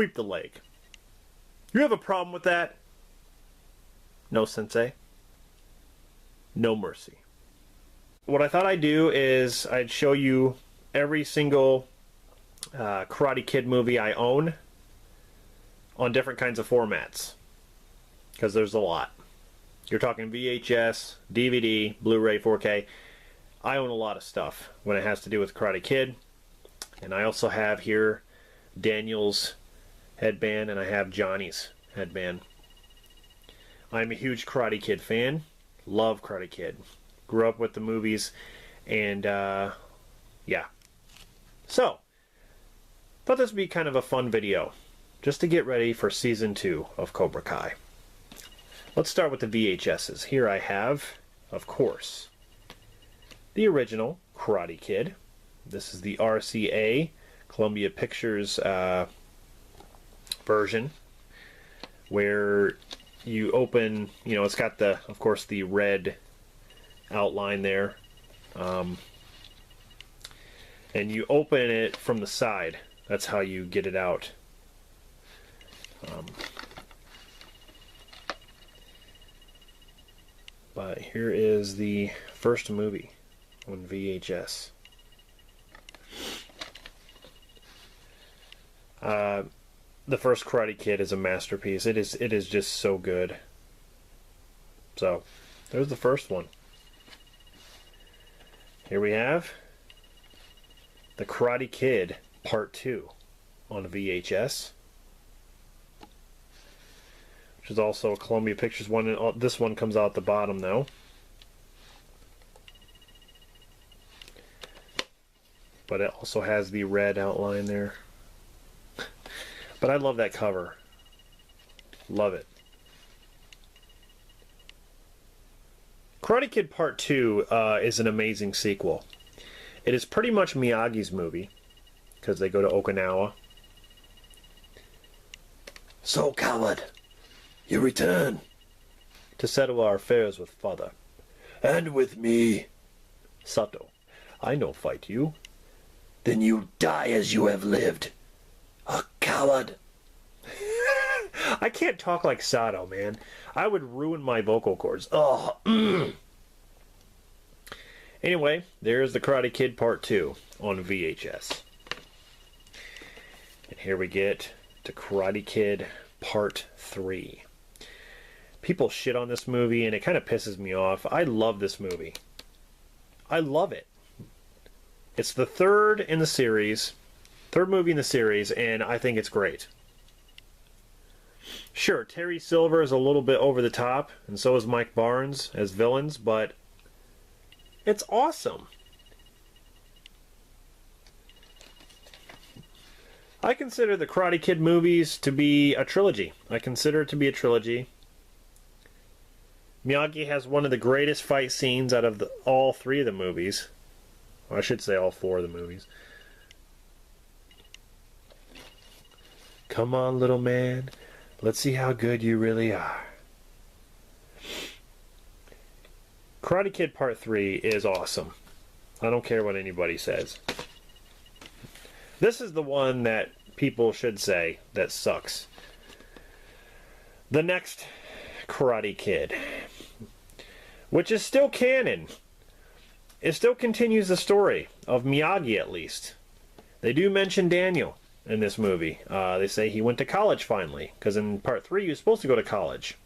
Sweep the leg. You have a problem with that? No, sensei. No mercy. What I thought I'd do is I'd show you every single Karate Kid movie I own on different kinds of formats, because there's a lot. You're talking VHS, DVD, Blu-ray, 4K. I own a lot of stuff when it has to do with Karate Kid. And I also have here Daniel's headband, and I have Johnny's headband. I'm a huge Karate Kid fan. Love Karate Kid. Grew up with the movies, and yeah. So, thought this would be kind of a fun video, just to get ready for Season 2 of Cobra Kai. Let's start with the VHSs. Here I have, of course, the original Karate Kid. This is the RCA, Columbia Pictures version, where you open, you know, it's got the, of course, the red outline there, and you open it from the side. That's how you get it out. But here is the first movie on VHS. The first Karate Kid is a masterpiece. It is just so good. So, there's the first one. Here we have the Karate Kid Part 2 on VHS, which is also a Columbia Pictures one. This one comes out at the bottom though. But it also has the red outline there. But I love that cover. Love it. Karate Kid Part 2 is an amazing sequel. It is pretty much Miyagi's movie, because they go to Okinawa. So, coward, you return to settle our affairs with father. And with me. Sato, I no fight you. Then you die as you have lived. A coward. I can't talk like Sato, man. I would ruin my vocal cords. Oh. Anyway, there's the Karate Kid Part 2 on VHS. And here we get to Karate Kid Part 3. People shit on this movie, and it kind of pisses me off. I love this movie. I love it. It's the third movie in the series, and I think it's great. Sure, Terry Silver is a little bit over the top, and so is Mike Barnes as villains, but it's awesome. I consider the Karate Kid movies to be a trilogy. I consider it to be a trilogy. Miyagi has one of the greatest fight scenes out of all three of the movies. Well, I should say all four of the movies. Come on, little man. Let's see how good you really are. Karate Kid Part 3 is awesome. I don't care what anybody says. This is the one that people should say that sucks. The next Karate Kid, which is still canon. It still continues the story of Miyagi, at least. They do mention Daniel in this movie. They say he went to college finally, because in Part 3 he was supposed to go to college.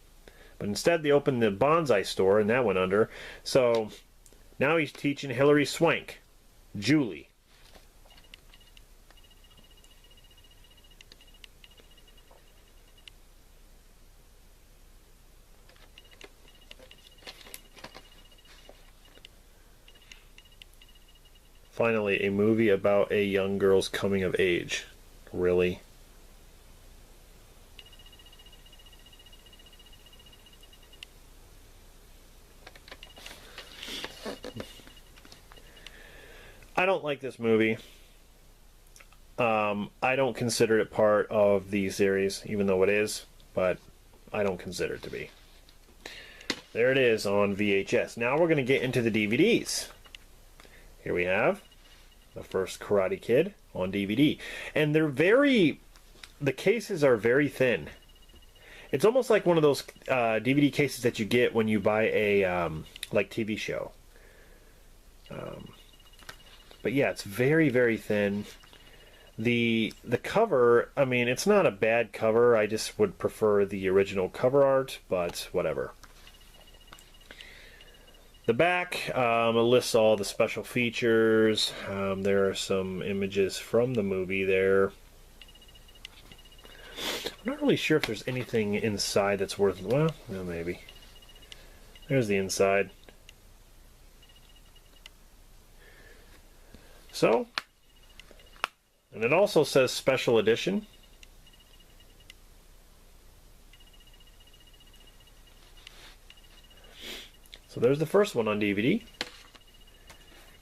But instead they opened the bonsai store and that went under. So now he's teaching Hilary Swank, Julie. Finally, a movie about a young girl's coming of age. Really? I don't like this movie. I don't consider it part of the series, even though it is, but I don't consider it to be. There it is on VHS. Now we're going to get into the DVDs. Here we have the first Karate Kid on DVD. And they're very the cases are very thin. It's almost like one of those DVD cases that you get when you buy a like TV show. But yeah, it's very, very thin. The cover, I mean, it's not a bad cover. I just would prefer the original cover art, but whatever. The back it lists all the special features. There are some images from the movie there. I'm not really sure if there's anything inside that's worth... Well, no, maybe. There's the inside. So, and it also says special edition. So there's the first one on DVD.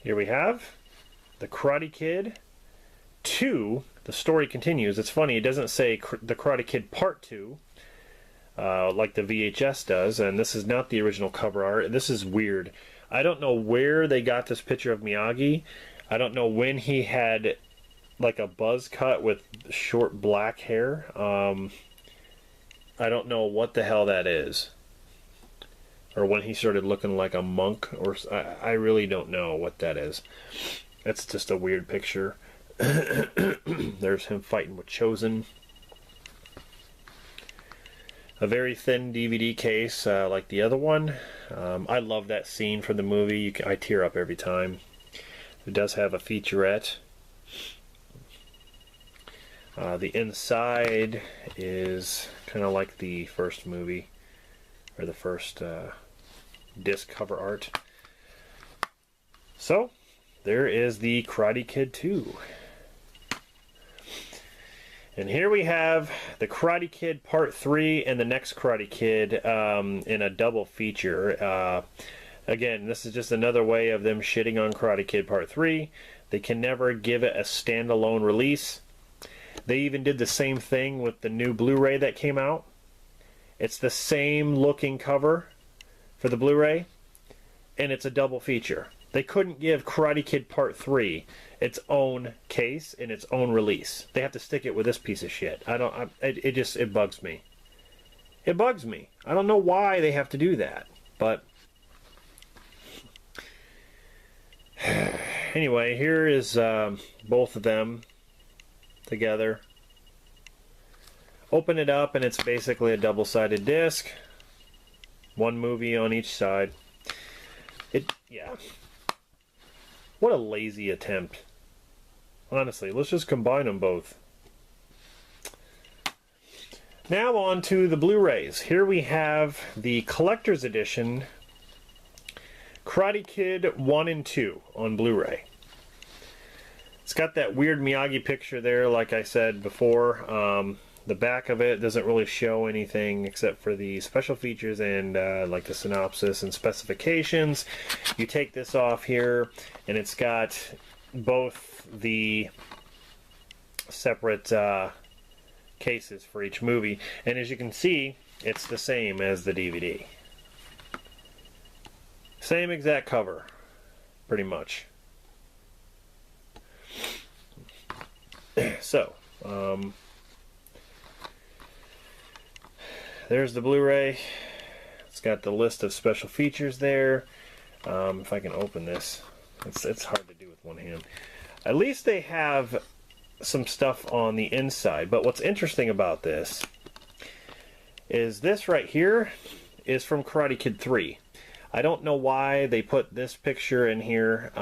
Here we have The Karate Kid 2. The story continues. It's funny, it doesn't say The Karate Kid Part 2 like the VHS does, and this is not the original cover art. This is weird. I don't know where they got this picture of Miyagi. I don't know when he had like a buzz cut with short black hair. I don't know what the hell that is. Or when he started looking like a monk, or I really don't know what that is. That's just a weird picture. There's him fighting with Chosen. A very thin DVD case, like the other one. I love that scene from the movie. I tear up every time. It does have a featurette. The inside is kind of like the first movie, or the first disc cover art. So, there is the Karate Kid 2. And here we have the Karate Kid Part 3 and the next Karate Kid in a double feature. Again, this is just another way of them shitting on Karate Kid Part 3. They can never give it a standalone release. They even did the same thing with the new Blu-ray that came out. It's the same looking cover for the Blu-ray, and it's a double feature. They couldn't give Karate Kid Part 3 its own case and its own release. They have to stick it with this piece of shit. It bugs me. It bugs me. I don't know why they have to do that, but anyway, here is both of them together. Open it up and it's basically a double-sided disc. One movie on each side. Yeah. What a lazy attempt. Honestly, let's just combine them both. Now on to the Blu-rays. Here we have the collector's edition Karate Kid 1 and 2 on Blu-ray. It's got that weird Miyagi picture there, like I said before. The back of it doesn't really show anything except for the special features and like the synopsis and specifications. You take this off here, and it's got both the separate cases for each movie. And as you can see, it's the same as the DVD. Same exact cover, pretty much. So, there's the Blu-ray. It's got the list of special features there. If I can open this, it's hard to do with one hand. At least they have some stuff on the inside. But what's interesting about this is this right here is from Karate Kid 3. I don't know why they put this picture in here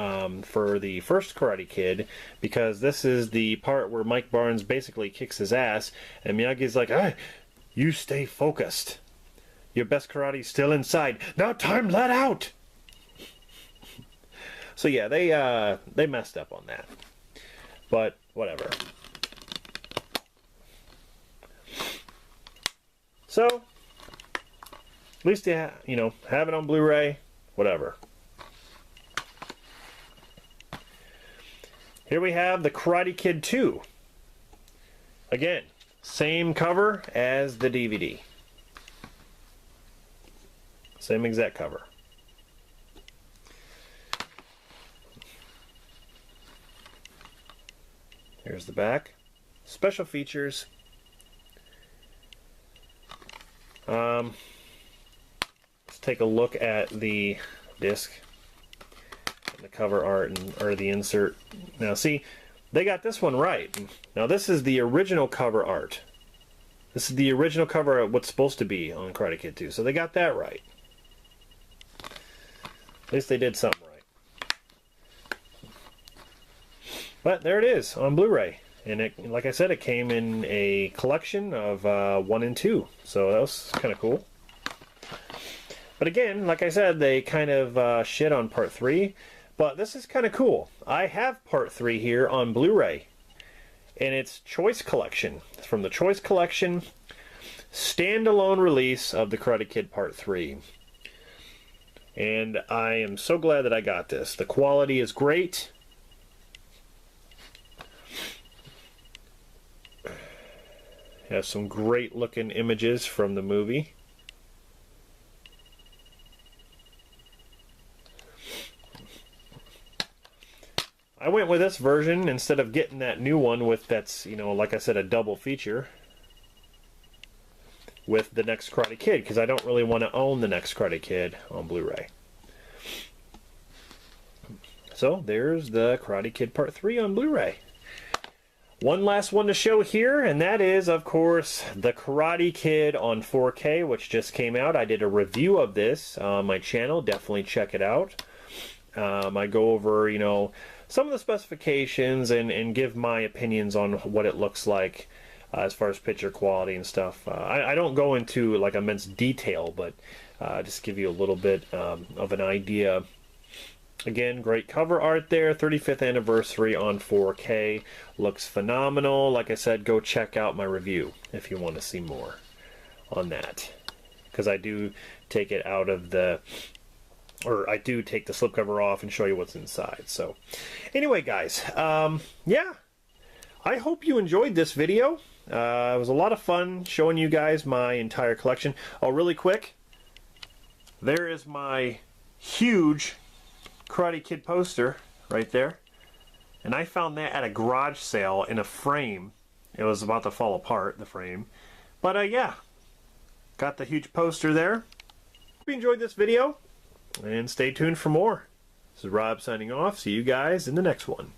for the first Karate Kid, because this is the part where Mike Barnes basically kicks his ass, and Miyagi's like, "Hey, you stay focused. Your best karate's still inside. Now time let out!" So yeah, they messed up on that. But whatever. So, at least you have it on Blu-ray, whatever. Here we have the Karate Kid 2. Again, same cover as the DVD. Same exact cover. Here's the back. Special features. Let's take a look at the disc, the cover art, or the insert. Now see, they got this one right. Now this is the original cover art. This is the original cover of what's supposed to be on Karate Kid 2, so they got that right. At least they did something right. But there it is on Blu-ray. And it, like I said, it came in a collection of 1 and 2. So that was kind of cool. But again, like I said, they kind of shit on Part 3. But this is kind of cool. I have Part 3 here on Blu-ray. And it's Choice Collection. It's from the Choice Collection standalone release of the Karate Kid Part 3. And I am so glad that I got this. The quality is great. Has some great looking images from the movie. I went with this version instead of getting that new one with that's, you know, like I said, a double feature with the next Karate Kid, because I don't really want to own the next Karate Kid on Blu-ray. So there's the Karate Kid Part 3 on Blu-ray. One last one to show here, and that is, of course, the Karate Kid on 4K, which just came out. I did a review of this on my channel. Definitely check it out. I go over, you know, some of the specifications and give my opinions on what it looks like as far as picture quality and stuff. I don't go into like immense detail, but just give you a little bit of an idea. Again, great cover art there. 35th anniversary on 4K. Looks phenomenal. Like I said, go check out my review if you want to see more on that. Because I do take it out of the... or I do take the slipcover off and show you what's inside. So, anyway, guys, yeah, I hope you enjoyed this video. It was a lot of fun showing you guys my entire collection. Oh, really quick, there is my huge Karate Kid poster right there. And I found that at a garage sale in a frame. It was about to fall apart, the frame. But, yeah, got the huge poster there. Hope you enjoyed this video. And stay tuned for more. This is Rob signing off. See you guys in the next one.